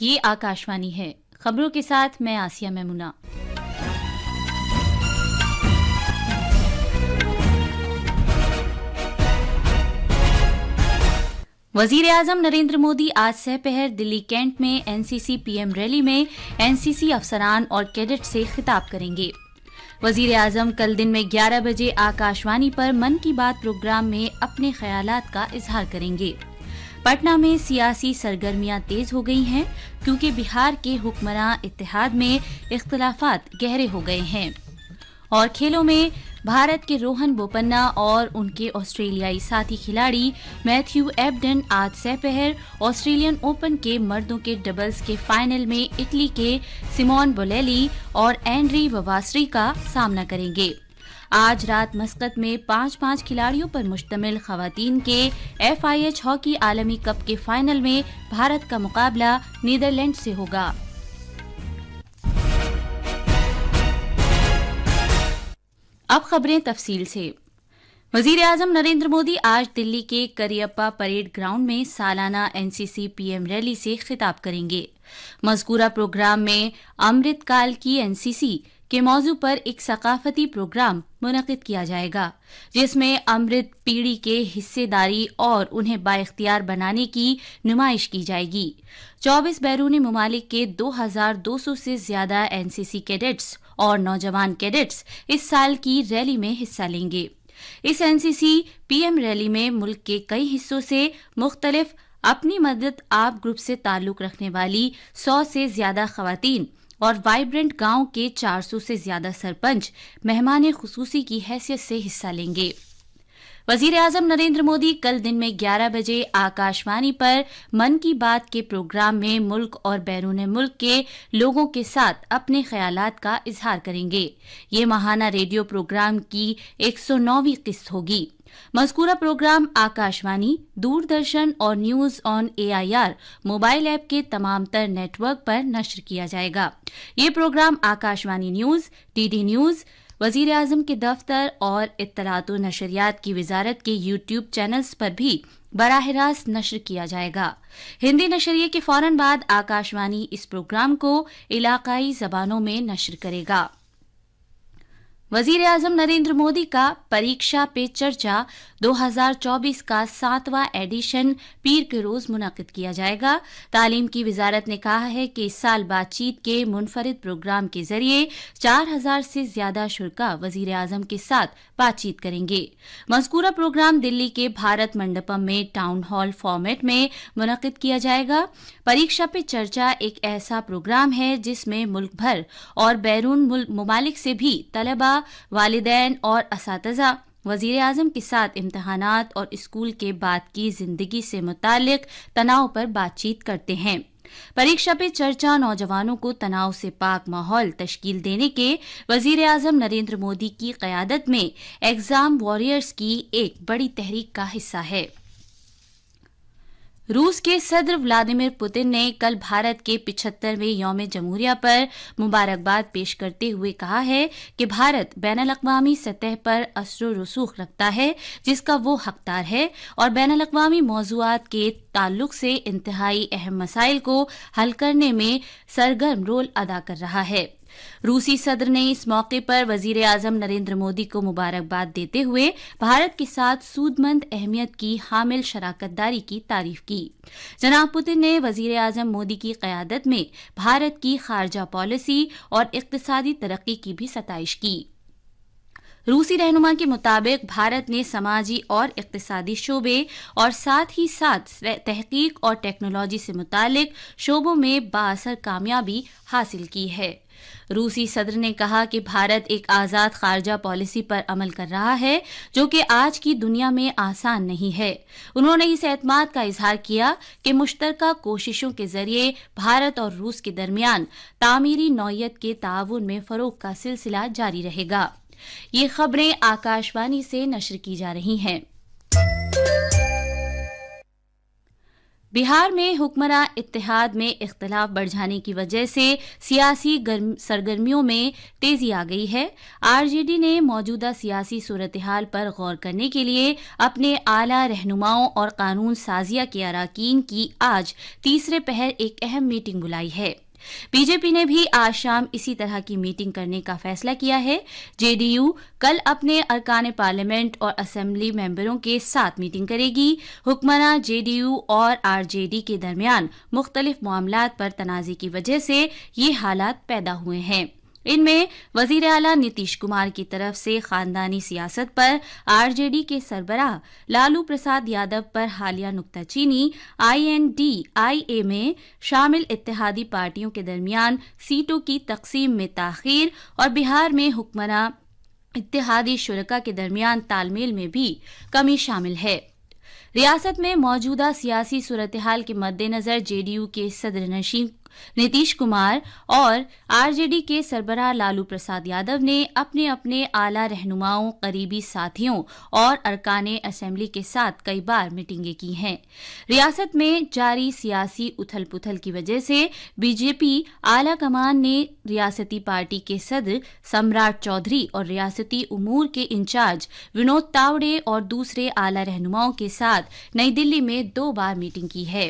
یہ آکاشوانی ہے، خبروں کے ساتھ میں آسیہ میمونہ۔ وزیر اعظم نریندر مودی آج سہ پہر دلی کینٹ میں N C C P M rally میں این سی سی افسران اور کیڈٹ سے خطاب کریں گے۔ وزیر اعظم کل دن میں 11 بجے آکاشوانی پر من کی بات پروگرام میں اپنے خیالات کا اظہار کریں گے۔ پٹنہ میں سیاسی سرگرمیاں تیز ہو گئی ہیں کیونکہ بہار کے حکمراں اتحاد میں اختلافات گہرے ہو گئے ہیں۔ اور کھیلوں میں بھارت کے روہن بوپنا اور ان کے آسٹریلیائی ساتھی کھلاڑی میتھیو ایبڈن آج سہ پہر آسٹریلین اوپن کے مردوں کے ڈبلز کے فائنل میں اٹلی کے سیمون بولیلی اور اینڈری وواسری کا سامنا کریں گے۔ آج رات مسقط میں 5 کھلاڑیوں پر مشتمل خواتین کے FIH ہاکی عالمی کپ کے فائنل میں بھارت کا مقابلہ نیدرلینڈ سے ہوگا۔ اب خبریں تفصیل سے۔ وزیر اعظم نریندر مودی آج دلی کے کریپا پریڈ گراؤنڈ میں سالانہ N C C P M rally سے خطاب کریں گے۔ مذکورہ پروگرام میں امرت کال کی این سی سی کے موضوع پر ایک ثقافتی پروگرام منعقد کیا جائے گا جس میں امرت پیڑھی کے حصے داری اور انہیں بااختیار بنانے کی نمائش کی جائے گی۔ 24 بیرونی ممالک کے 2200 سے زیادہ این سی سی کیڈٹس اور نوجوان کیڈٹس اس سال کی ریلی میں حصہ لیں گے۔ اس N C C P M rally میں ملک کے کئی حصوں سے مختلف اپنی مدد آپ گروپ سے تعلق رکھنے والی 100 سے زیادہ خواتین اور وائبرنٹ گاؤں کے 400 سے زیادہ سرپنچ مہمان خصوصی کی حیثیت سے حصہ لیں گے۔ وزیر اعظم نریندر مودی کل دن میں 11 بجے آکاشوانی پر من کی بات کے پروگرام میں ملک اور بیرون ملک کے لوگوں کے ساتھ اپنے خیالات کا اظہار کریں گے۔ یہ ماہانہ ریڈیو پروگرام کی 109ویں قسط ہوگی۔ مذکورہ پروگرام آکاشوانی، دوردرشن اور news on AIR mobile app کے تمام تر نیٹ ورک پر نشر کیا جائے گا۔ یہ programme Akashvani news, DD news, وزیر اعظم کے دفتر اور اطلاعات و نشریات کی وزارت کے YouTube چینلز پر بھی براہ راست نشر کیا جائے گا۔ ہندی نشریے کے فوراً بعد آکاشوانی اس پروگرام کو علاقائی زبانوں میں نشر کرے گا۔ وزیر اعظم نریندر مودی کا پریکشا پے چرچا 2024 کا 7واں ایڈیشن پیر کے روز منعقد کیا جائے گا۔ تعلیم کی وزارت نے کہا ہے کہ اس سال بات چیت کے منفرد پروگرام کے ذریعے 4000 سے زیادہ شرکاء وزیر اعظم کے ساتھ بات چیت کریں گے۔ مذکورہ پروگرام دلی کے بھارت منڈپم میں ٹاؤن ہال فارمیٹ میں منعقد کیا جائے گا۔ پریکشا پے چرچا ایک ایسا پروگرام ہے جس میں ملک بھر اور بیرون ممالک سے بھی طلباء، والدین اور اساتذہ وزیر اعظم کے ساتھ امتحانات اور اسکول کے بعد کی زندگی سے متعلق تناؤ پر بات چیت کرتے ہیں۔ پریکشا پے چرچا نوجوانوں کو تناؤ سے پاک ماحول تشکیل دینے کے وزیر اعظم نریندر مودی کی قیادت میں ایگزام واریئرز کی ایک بڑی تحریک کا حصہ ہے۔ روس کے صدر ولادیمیر پوتن نے کل بھارت کے 75ویں یوم جمہوریہ پر مبارکباد پیش کرتے ہوئے کہا ہے کہ بھارت بین الاقوامی سطح پر اثر و رسوخ رکھتا ہے جس کا وہ حقدار ہے اور بین الاقوامی موضوعات کے تعلق سے انتہائی اہم مسائل کو حل کرنے میں سرگرم رول ادا کر رہا ہے۔ روسی صدر نے اس موقع پر وزیر اعظم نریندر مودی کو مبارکباد دیتے ہوئے بھارت کے ساتھ سود مند اہمیت کی حامل شراکت داری کی تعریف کی۔ جناب پوتن نے وزیر اعظم مودی کی قیادت میں بھارت کی خارجہ پالیسی اور اقتصادی ترقی کی بھی ستائش کی۔ روسی رہنما کے مطابق بھارت نے سماجی اور اقتصادی شعبے اور ساتھ ہی ساتھ تحقیق اور ٹیکنالوجی سے متعلق شعبوں میں بااثر کامیابی حاصل کی ہے۔ روسی صدر نے کہا کہ بھارت ایک آزاد خارجہ پالیسی پر عمل کر رہا ہے جو کہ آج کی دنیا میں آسان نہیں ہے۔ انہوں نے اس اعتماد کا اظہار کیا کہ مشترکہ کوششوں کے ذریعے بھارت اور روس کے درمیان تعمیری نوعیت کے تعاون میں فروغ کا سلسلہ جاری رہے گا۔ یہ خبریں آکاشوانی سے نشر کی جا رہی ہیں۔ बिहार में हुक्मरां इत्तेहाद में इख्तिलाफ बढ़ जाने की वजह से सियासी सरगर्मियों में तेजी आ गई है। आरजेडी ने मौजूदा सियासी सूरत-ए-हाल पर गौर करने के लिए अपने आला रहनुमाओं और कानून साजिया के अरकान की आज तीसरे पहर एक अहम मीटिंग बुलाई है। बीजेपी ने भी आज शाम इसी तरह की मीटिंग करने का फैसला किया है। जेडीयू कल अपने अरकान पार्लियामेंट और असेंबली मेंबरों के साथ मीटिंग करेगी। हुक्मरां जेडीयू और आरजेडी के दरमियान मुख्तलिफ मामलात पर तनाज़े की वजह से ये हालात पैदा हुए हैं। इनमें वजीर आला नीतीश कुमार की तरफ से खानदानी सियासत पर आरजेडी के सरबराह लालू प्रसाद यादव पर हालिया नुक्ताचीनी, INDIA में शामिल इत्तेहादी पार्टियों के दरमियान सीटों की तकसीम में ताखीर और बिहार में हुक्मरां इत्तेहादी शुरका के दरमियान तालमेल में भी कमी शामिल है। रियासत में मौजूदा सियासी सूरत-ए-हाल के मद्देनजर जेडीयू के सदरनशीन नीतीश कुमार और आरजेडी के सरबराह लालू प्रसाद यादव ने अपने अपने आला रहनुमाओं, करीबी साथियों और अरकाने असेंबली के साथ कई बार मीटिंगें की हैं। रियासत में जारी सियासी उथल पुथल की वजह से बीजेपी आला कमान ने रियासती पार्टी के सदर सम्राट चौधरी और रियासती उमूर के इंचार्ज विनोद तावड़े और दूसरे आला रहनुमाओं के साथ नई दिल्ली में 2 बार मीटिंग की है।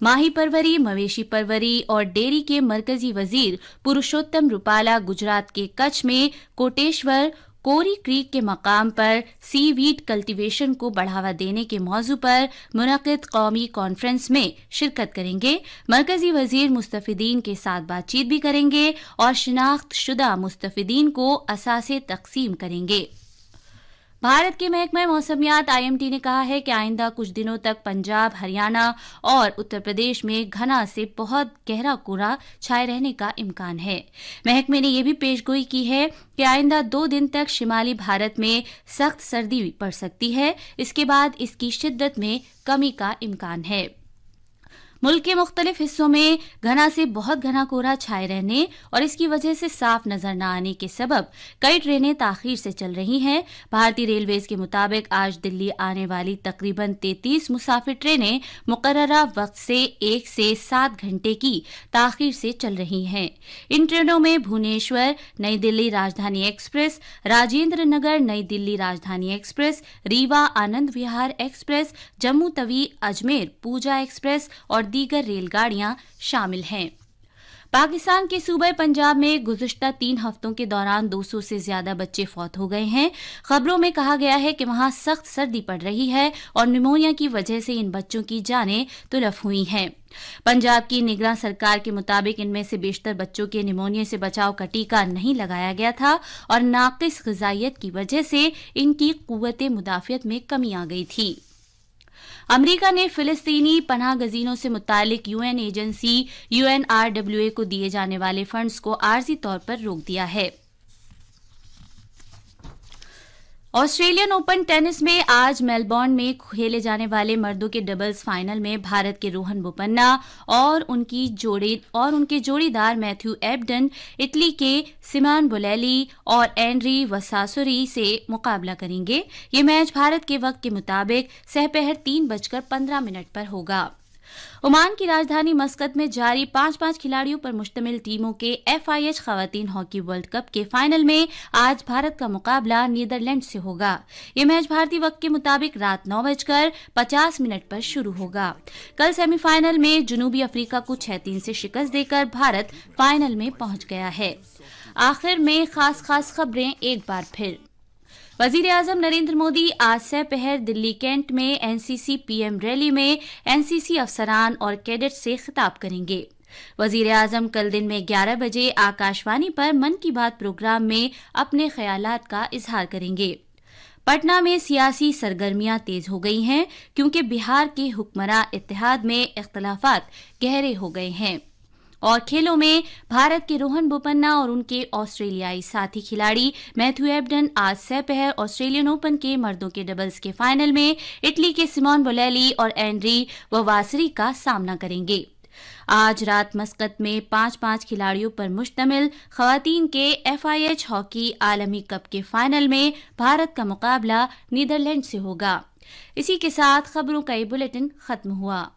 माही परवरी, मवेशी परवरी और डेयरी के मरकजी वजीर पुरुषोत्तम रूपाला गुजरात के कच्छ में कोटेश्वर कोरी क्रीक के मकाम पर सीवीड कल्टीवेशन को बढ़ावा देने के मौजू पर मुनक़िद कौमी कॉन्फ्रेंस में शिरकत करेंगे। मरकजी वजीर मुस्तफिदीन के साथ बातचीत भी करेंगे और शिनाख्त शुदा मुस्तफिदीन को असासे तकसीम करेंगे। भारत के महकमा मौसमियात IMD ने कहा है कि आइंदा कुछ दिनों तक पंजाब, हरियाणा और उत्तर प्रदेश में घना से बहुत गहरा कोहरा छाए रहने का इम्कान है। महकमे ने यह भी पेशगोई की है कि आइंदा 2 दिन तक शिमाली भारत में सख्त सर्दी पड़ सकती है। इसके बाद इसकी शिद्दत में कमी का इम्कान है। मुल्क के मुख्तलिफ हिस्सों में घना से बहुत घना कोहरा छाए रहने और इसकी वजह से साफ नजर न आने के सबब कई ट्रेनें ताखीर से चल रही हैं। भारतीय रेलवेज के मुताबिक आज दिल्ली आने वाली तकरीबन 33 मुसाफिर ट्रेनें मुकर्ररा वक्त से 1 से 7 घंटे की ताखीर से चल रही हैं। इन ट्रेनों में भुवनेश्वर नई दिल्ली राजधानी एक्सप्रेस, राजेंद्र नगर नई दिल्ली राजधानी एक्सप्रेस, रीवा आनंद विहार एक्सप्रेस, जम्मू तवी अजमेर पूजा एक्सप्रेस और दीगर रेलगाड़ियां शामिल हैं। पाकिस्तान के सूबे पंजाब में गुज़िश्ता 3 हफ्तों के दौरान 200 से ज्यादा बच्चे फौत हो गए हैं। खबरों में कहा गया है कि वहां सख्त सर्दी पड़ रही है और निमोनिया की वजह से इन बच्चों की जानें तलफ हुई हैं। पंजाब की निगरान सरकार के मुताबिक इनमें से बेशतर बच्चों के निमोनिया से बचाव का टीका नहीं लगाया गया था और नाकिस ग़िज़ाइयत की वजह से इनकी क़ुव्वत मुदाफ़ियत में कमी आ गई थी। अमरीका ने फिलिस्तीनी पनाह गजीनों से मुतालिक UN एजेंसी UNRWA को दिए जाने वाले फंड्स को आर्जी तौर पर रोक दिया है। ऑस्ट्रेलियन ओपन टेनिस में आज मेलबर्न में खेले जाने वाले मर्दों के डबल्स फाइनल में भारत के रोहन बोपन्ना और उनके जोड़ीदार मैथ्यू एबडन इटली के सिमोन बोलेली और एंड्री वसासुरी से मुकाबला करेंगे। ये मैच भारत के वक्त के मुताबिक सहपहर 3:15 पर होगा। ओमान की राजधानी मस्कत में जारी 5-5 खिलाड़ियों पर मुश्तमिल टीमों के FIH खवातीन हॉकी वर्ल्ड कप के फाइनल में आज भारत का मुकाबला नीदरलैंड से होगा। ये मैच भारतीय वक्त के मुताबिक रात 9:50 पर शुरू होगा। कल सेमीफाइनल में जनूबी अफ्रीका को 6-3 से शिकस्त देकर भारत फाइनल में पहुंच गया है। आखिर में खास खबरें एक बार फिर। वजीर आजम नरेंद्र मोदी आज सहपहर दिल्ली कैंट में NCC PM रैली में NCC अफसरान और कैडेट से खिताब करेंगे। वजीर आजम कल दिन में 11 बजे आकाशवाणी पर मन की बात प्रोग्राम में अपने ख्यालात का इजहार करेंगे। पटना में सियासी सरगर्मियां तेज हो गई हैं क्योंकि बिहार के हुक्मरां इत्तेहाद में इख्तिलाफात गहरे हो गए हैं। और खेलों में भारत के रोहन बोपन्ना और उनके ऑस्ट्रेलियाई साथी खिलाड़ी मैथ्यू एबडन आज सहपहर ऑस्ट्रेलियन ओपन के मर्दों के डबल्स के फाइनल में इटली के सिमोन बोलेली और एंड्री वसासुरी का सामना करेंगे। आज रात मस्कत में 5-5 खिलाड़ियों पर मुश्तमिल खवातीन के FIH हॉकी आलमी कप के फाइनल में भारत का मुकाबला नीदरलैंड से होगा। इसी के साथ खबरों का ये बुलेटिन खत्म हुआ।